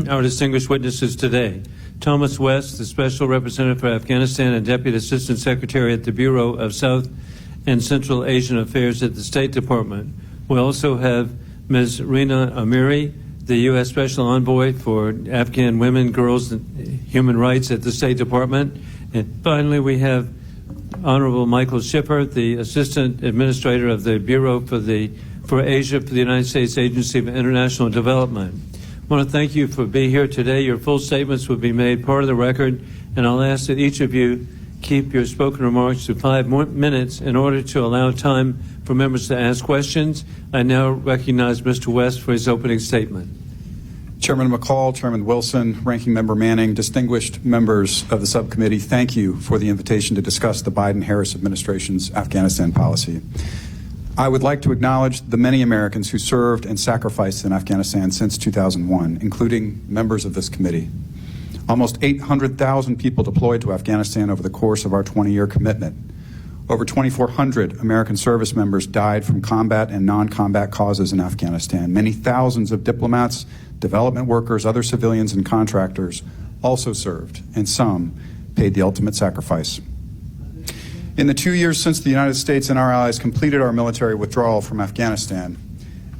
our distinguished witnesses today. Thomas West, the Special Representative for Afghanistan and Deputy Assistant Secretary at the Bureau of South and Central Asian Affairs at the State Department. We also have Ms. Rina Amiri, the U.S. Special Envoy for Afghan Women, Girls, and Human Rights at the State Department. And finally, we have Honorable Michael Schiffer, the Assistant Administrator of the Bureau for Asia for the United States Agency for International Development. I want to thank you for being here today. Your full statements will be made part of the record, and I'll ask that each of you keep your spoken remarks to 5 minutes in order to allow time for members to ask questions. I now recognize Mr. West for his opening statement. Chairman McCall, Chairman Wilson, Ranking Member Manning, distinguished members of the subcommittee, thank you for the invitation to discuss the Biden-Harris administration's Afghanistan policy. I would like to acknowledge the many Americans who served and sacrificed in Afghanistan since 2001, including members of this committee. Almost 800,000 people deployed to Afghanistan over the course of our 20-year commitment. Over 2,400 American service members died from combat and non-combat causes in Afghanistan. Many thousands of diplomats, development workers, other civilians, and contractors also served, and some paid the ultimate sacrifice. In the 2 years since the United States and our allies completed our military withdrawal from Afghanistan,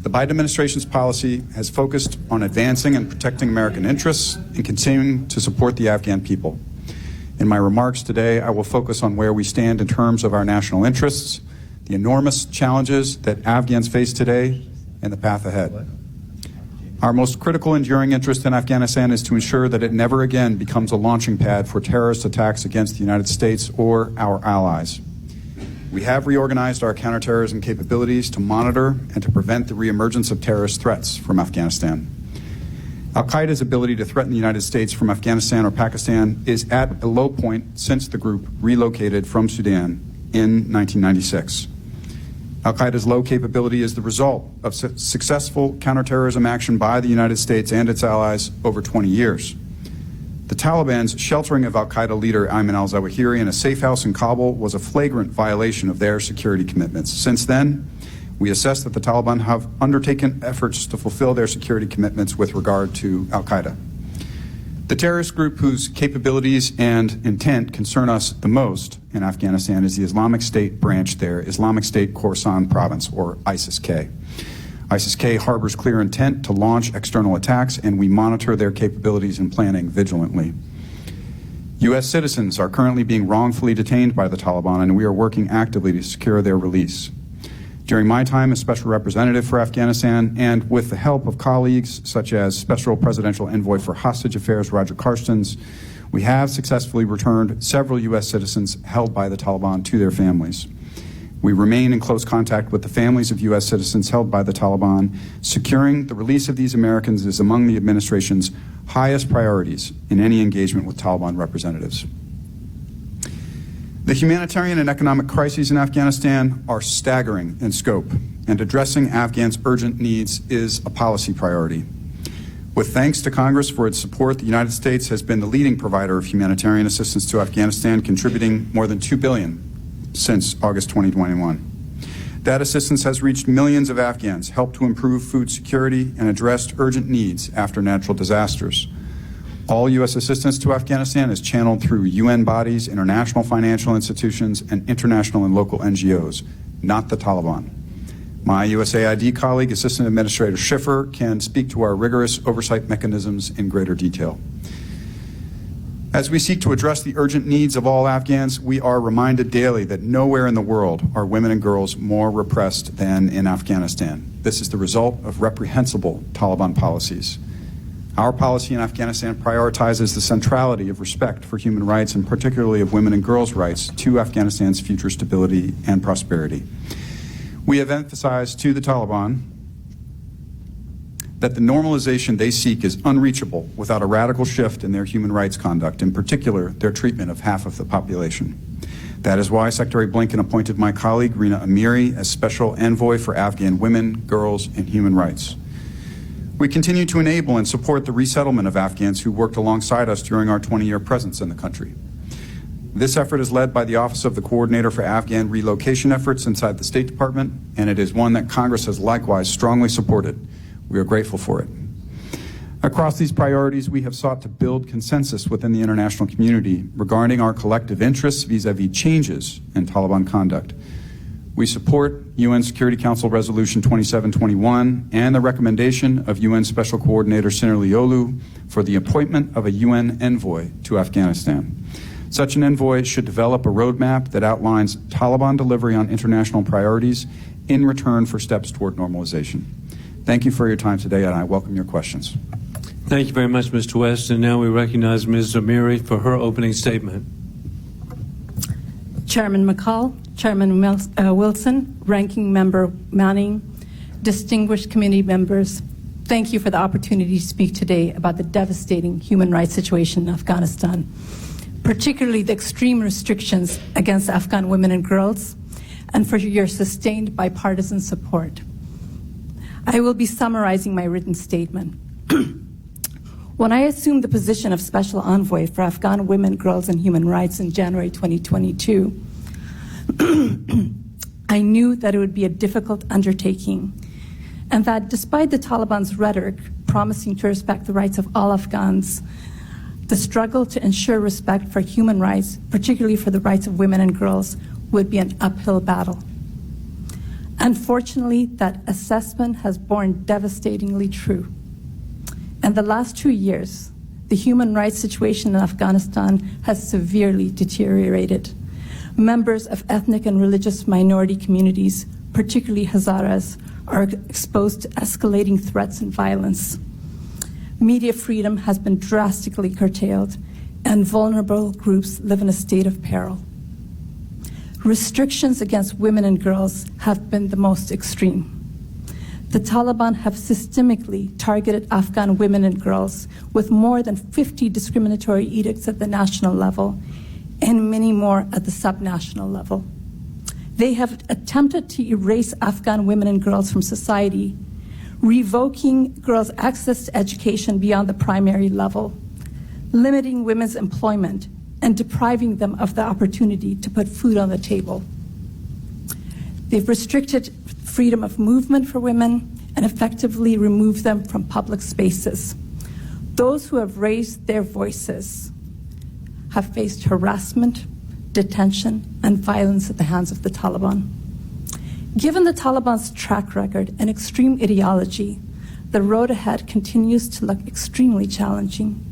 the Biden administration's policy has focused on advancing and protecting American interests and continuing to support the Afghan people. In my remarks today, I will focus on where we stand in terms of our national interests, the enormous challenges that Afghans face today, and the path ahead. Our most critical enduring interest in Afghanistan is to ensure that it never again becomes a launching pad for terrorist attacks against the United States or our allies. We have reorganized our counterterrorism capabilities to monitor and to prevent the reemergence of terrorist threats from Afghanistan. Al-Qaeda's ability to threaten the United States from Afghanistan or Pakistan is at a low point since the group relocated from Sudan in 1996. Al-Qaeda's low capability is the result of successful counterterrorism action by the United States and its allies over 20 years. The Taliban's sheltering of Al-Qaeda leader Ayman al-Zawahiri in a safe house in Kabul was a flagrant violation of their security commitments. Since then, we assess that the Taliban have undertaken efforts to fulfill their security commitments with regard to Al-Qaeda. The terrorist group whose capabilities and intent concern us the most in Afghanistan is the Islamic State branch there, Islamic State Khorasan Province, or ISIS-K. ISIS-K harbors clear intent to launch external attacks, and we monitor their capabilities and planning vigilantly. U.S. citizens are currently being wrongfully detained by the Taliban, and we are working actively to secure their release. During my time as Special Representative for Afghanistan, and with the help of colleagues such as Special Presidential Envoy for Hostage Affairs Roger Carstens, we have successfully returned several U.S. citizens held by the Taliban to their families. We remain in close contact with the families of U.S. citizens held by the Taliban. Securing the release of these Americans is among the administration's highest priorities in any engagement with Taliban representatives. The humanitarian and economic crises in Afghanistan are staggering in scope, and addressing Afghans' urgent needs is a policy priority. With thanks to Congress for its support, the United States has been the leading provider of humanitarian assistance to Afghanistan, contributing more than $2 billion since August 2021. That assistance has reached millions of Afghans, helped to improve food security, and addressed urgent needs after natural disasters. All U.S. assistance to Afghanistan is channeled through UN bodies, international financial institutions, and international and local NGOs, not the Taliban. My USAID colleague, Assistant Administrator Schiffer, can speak to our rigorous oversight mechanisms in greater detail. As we seek to address the urgent needs of all Afghans, we are reminded daily that nowhere in the world are women and girls more repressed than in Afghanistan. This is the result of reprehensible Taliban policies. Our policy in Afghanistan prioritizes the centrality of respect for human rights, and particularly of women and girls' rights, to Afghanistan's future stability and prosperity. We have emphasized to the Taliban that the normalization they seek is unreachable without a radical shift in their human rights conduct, in particular their treatment of half of the population. That is why Secretary Blinken appointed my colleague Rina Amiri as Special Envoy for Afghan Women, Girls, and Human Rights. We continue to enable and support the resettlement of Afghans who worked alongside us during our 20-year presence in the country. This effort is led by the Office of the Coordinator for Afghan Relocation Efforts inside the State Department, and it is one that Congress has likewise strongly supported. We are grateful for it. Across these priorities, we have sought to build consensus within the international community regarding our collective interests vis-à-vis changes in Taliban conduct. We support UN Security Council Resolution 2721 and the recommendation of UN Special Coordinator Sinerlioglu for the appointment of a UN envoy to Afghanistan. Such an envoy should develop a roadmap that outlines Taliban delivery on international priorities in return for steps toward normalization. Thank you for your time today, and I welcome your questions. Thank you very much, Mr. West. And now we recognize Ms. Amiri for her opening statement. Chairman McCall, Chairman Wilson, Ranking Member Manning, distinguished committee members, thank you for the opportunity to speak today about the devastating human rights situation in Afghanistan, particularly the extreme restrictions against Afghan women and girls, and for your sustained bipartisan support. I will be summarizing my written statement. When I assumed the position of Special Envoy for Afghan women, girls, and human rights in January 2022, I knew that it would be a difficult undertaking, and that despite the Taliban's rhetoric promising to respect the rights of all Afghans, the struggle to ensure respect for human rights, particularly for the rights of women and girls, would be an uphill battle. Unfortunately, that assessment has borne devastatingly true. In the last 2 years, the human rights situation in Afghanistan has severely deteriorated. Members of ethnic and religious minority communities, particularly Hazaras, are exposed to escalating threats and violence. Media freedom has been drastically curtailed, and vulnerable groups live in a state of peril. Restrictions against women and girls have been the most extreme. The Taliban have systemically targeted Afghan women and girls with more than 50 discriminatory edicts at the national level and many more at the subnational level. They have attempted to erase Afghan women and girls from society, revoking girls' access to education beyond the primary level, limiting women's employment, and depriving them of the opportunity to put food on the table. They've restricted freedom of movement for women and effectively removed them from public spaces. Those who have raised their voices have faced harassment, detention, and violence at the hands of the Taliban. Given the Taliban's track record and extreme ideology, the road ahead continues to look extremely challenging.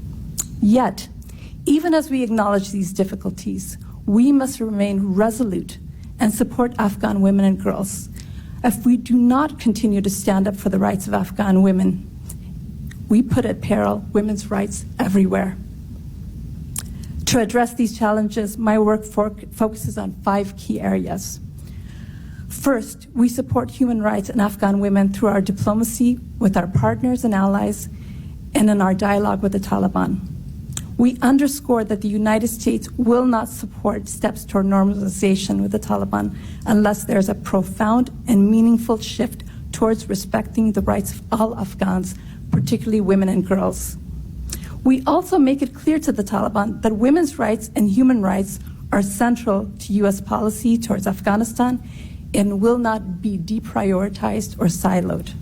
Yet, even as we acknowledge these difficulties, we must remain resolute and support Afghan women and girls. If we do not continue to stand up for the rights of Afghan women, we put at peril women's rights everywhere. To address these challenges, my work focuses on 5 key areas. First, we support human rights and Afghan women through our diplomacy with our partners and allies and in our dialogue with the Taliban. We underscore that the United States will not support steps toward normalization with the Taliban unless there is a profound and meaningful shift towards respecting the rights of all Afghans, particularly women and girls. We also make it clear to the Taliban that women's rights and human rights are central to U.S. policy towards Afghanistan and will not be deprioritized or siloed.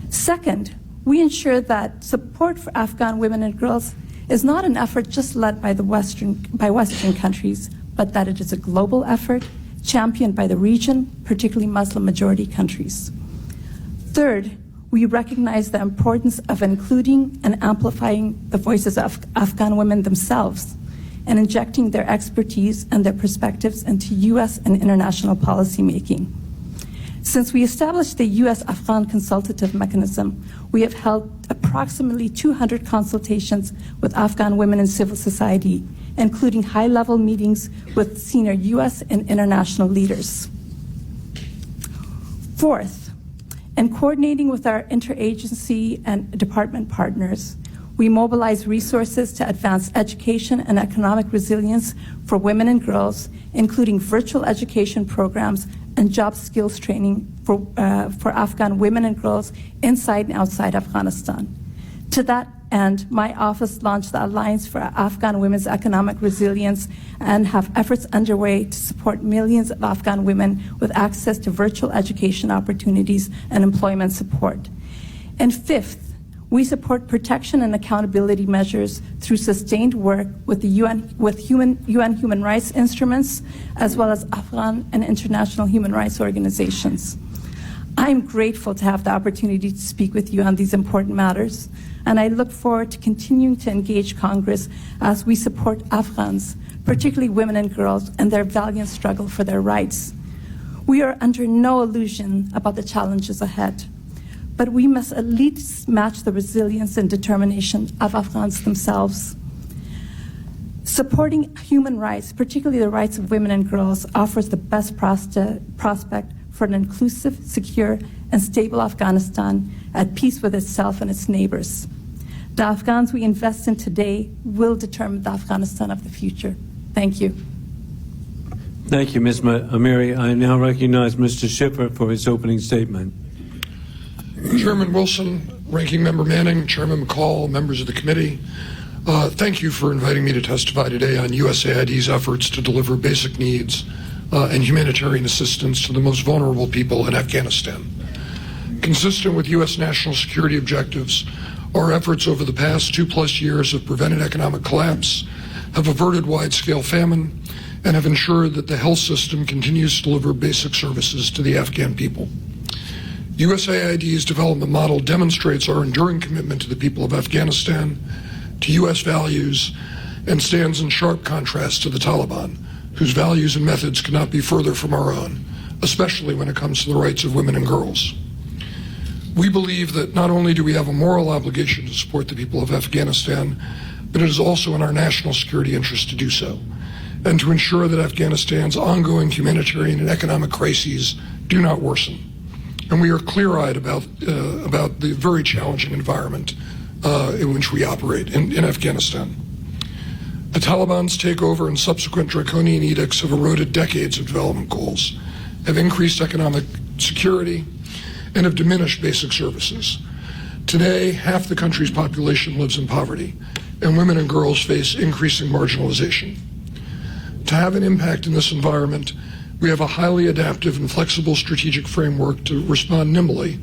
Second, we ensure that support for Afghan women and girls is not an effort just led by Western countries, but that it is a global effort championed by the region, particularly Muslim-majority countries. Third, we recognize the importance of including and amplifying the voices of Afghan women themselves and injecting their expertise and their perspectives into U.S. and international policymaking. Since we established the U.S. Afghan Consultative Mechanism, we have held approximately 200 consultations with Afghan women in civil society, including high-level meetings with senior U.S. and international leaders. Fourth, in coordinating with our interagency and department partners, we mobilize resources to advance education and economic resilience for women and girls, including virtual education programs and job skills training for Afghan women and girls inside and outside Afghanistan. To that end, my office launched the Alliance for Afghan Women's Economic Resilience and have efforts underway to support millions of Afghan women with access to virtual education opportunities and employment support. And fifth, We support protection and accountability measures through sustained work with the UN human rights instruments, as well as Afghan and international human rights organizations. I am grateful to have the opportunity to speak with you on these important matters, and I look forward to continuing to engage Congress as we support Afghans, particularly women and girls, and their valiant struggle for their rights. We are under no illusion about the challenges ahead, but we must at least match the resilience and determination of Afghans themselves. Supporting human rights, particularly the rights of women and girls, offers the best prospect for an inclusive, secure, and stable Afghanistan at peace with itself and its neighbors. The Afghans we invest in today will determine the Afghanistan of the future. Thank you. Thank you, Ms. Amiri. I now recognize Mr. Schiffer for his opening statement. Chairman Wilson, Ranking Member Manning, Chairman McCall, members of the committee, thank you for inviting me to testify today on USAID's efforts to deliver basic needs and humanitarian assistance to the most vulnerable people in Afghanistan. Consistent with U.S. national security objectives, our efforts over the past 2+ years have prevented economic collapse, have averted wide-scale famine, and have ensured that the health system continues to deliver basic services to the Afghan people. USAID's development model demonstrates our enduring commitment to the people of Afghanistan, to U.S. values, and stands in sharp contrast to the Taliban, whose values and methods cannot be further from our own, especially when it comes to the rights of women and girls. We believe that not only do we have a moral obligation to support the people of Afghanistan, but it is also in our national security interest to do so, and to ensure that Afghanistan's ongoing humanitarian and economic crises do not worsen. And we are clear-eyed about the very challenging environment in which we operate in Afghanistan. The Taliban's takeover and subsequent draconian edicts have eroded decades of development goals, have increased economic security, and have diminished basic services. Today, half the country's population lives in poverty, and women and girls face increasing marginalization. To have an impact in this environment, we have a highly adaptive and flexible strategic framework to respond nimbly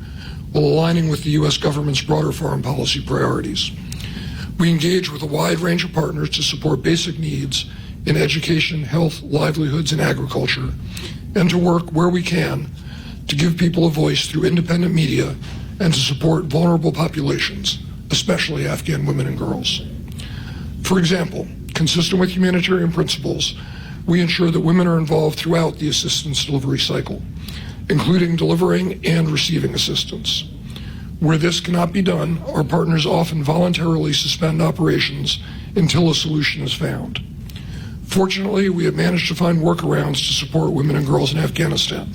while aligning with the U.S. government's broader foreign policy priorities. We engage with a wide range of partners to support basic needs in education, health, livelihoods, and agriculture, and to work where we can to give people a voice through independent media and to support vulnerable populations, especially Afghan women and girls. For example, consistent with humanitarian principles, we ensure that women are involved throughout the assistance delivery cycle, including delivering and receiving assistance. Where this cannot be done, our partners often voluntarily suspend operations until a solution is found. Fortunately, we have managed to find workarounds to support women and girls in Afghanistan.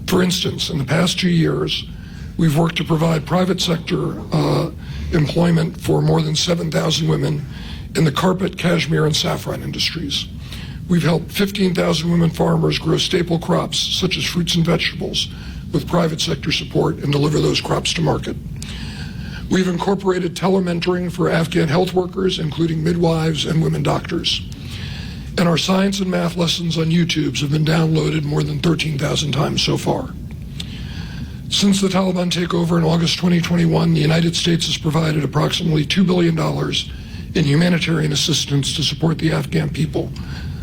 For instance, in the past 2 years, we've worked to provide private sector employment for more than 7,000 women in the carpet, cashmere, and saffron industries. We've helped 15,000 women farmers grow staple crops such as fruits and vegetables with private sector support and deliver those crops to market. We've incorporated telementoring for Afghan health workers, including midwives and women doctors. And our science and math lessons on YouTube have been downloaded more than 13,000 times so far. Since the Taliban takeover in August 2021, the United States has provided approximately $2 billion in humanitarian assistance to support the Afghan people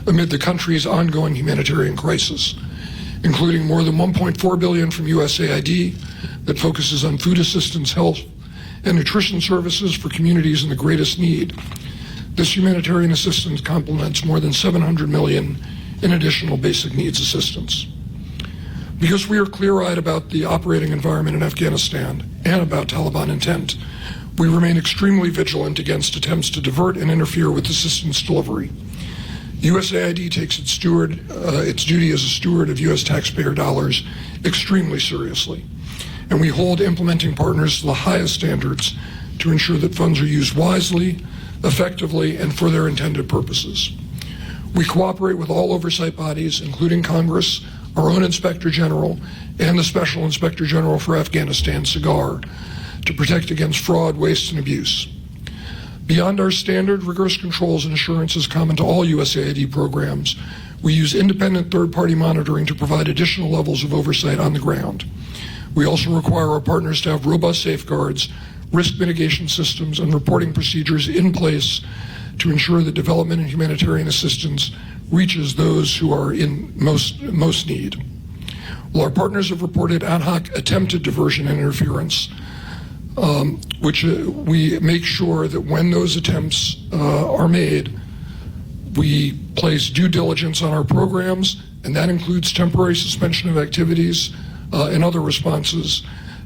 amid the country's ongoing humanitarian crisis, including more than $1.4 billion from USAID that focuses on food assistance, health, and nutrition services for communities in the greatest need. This humanitarian assistance complements more than $700 million in additional basic needs assistance. Because we are clear-eyed about the operating environment in Afghanistan and about Taliban intent, we remain extremely vigilant against attempts to divert and interfere with assistance delivery. USAID takes its duty as a steward of U.S. taxpayer dollars extremely seriously, and we hold implementing partners to the highest standards to ensure that funds are used wisely, effectively, and for their intended purposes. We cooperate with all oversight bodies, including Congress, our own Inspector General, and the Special Inspector General for Afghanistan, SIGAR, to protect against fraud, waste, and abuse. Beyond our standard rigorous controls and assurances common to all USAID programs, we use independent third-party monitoring to provide additional levels of oversight on the ground. We also require our partners to have robust safeguards risk mitigation systems, and reporting procedures in place to ensure that development and humanitarian assistance reaches those who are in most need. Well, our partners have reported ad hoc attempted diversion and interference, which we make sure that when those attempts are made, we place due diligence on our programs, and that includes temporary suspension of activities and other responses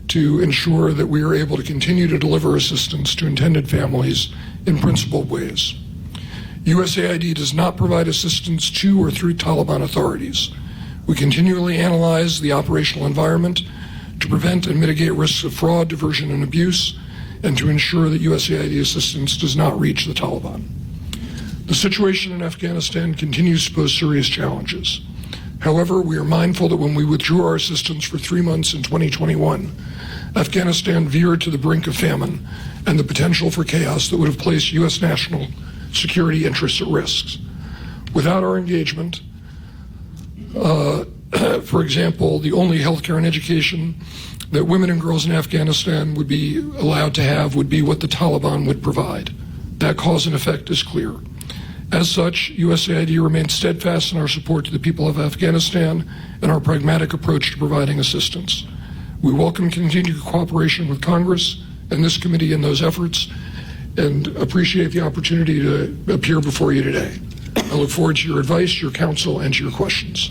to ensure that we are able to continue to deliver assistance to intended families in principled ways. USAID does not provide assistance to or through Taliban authorities. We continually analyze the operational environment to prevent and mitigate risks of fraud, diversion, and abuse, and to ensure that USAID assistance does not reach the Taliban. The situation in Afghanistan continues to pose serious challenges. However, we are mindful that when we withdrew our assistance for 3 months in 2021, Afghanistan veered to the brink of famine and the potential for chaos that would have placed U.S. national security interests at risk. Without our engagement, for example, the only healthcare and education that women and girls in Afghanistan would be allowed to have would be what the Taliban would provide. That cause and effect is clear. As such, USAID remains steadfast in our support to the people of Afghanistan and our pragmatic approach to providing assistance. We welcome continued cooperation with Congress and this committee in those efforts, and appreciate the opportunity to appear before you today. I look forward to your advice, your counsel, and to your questions.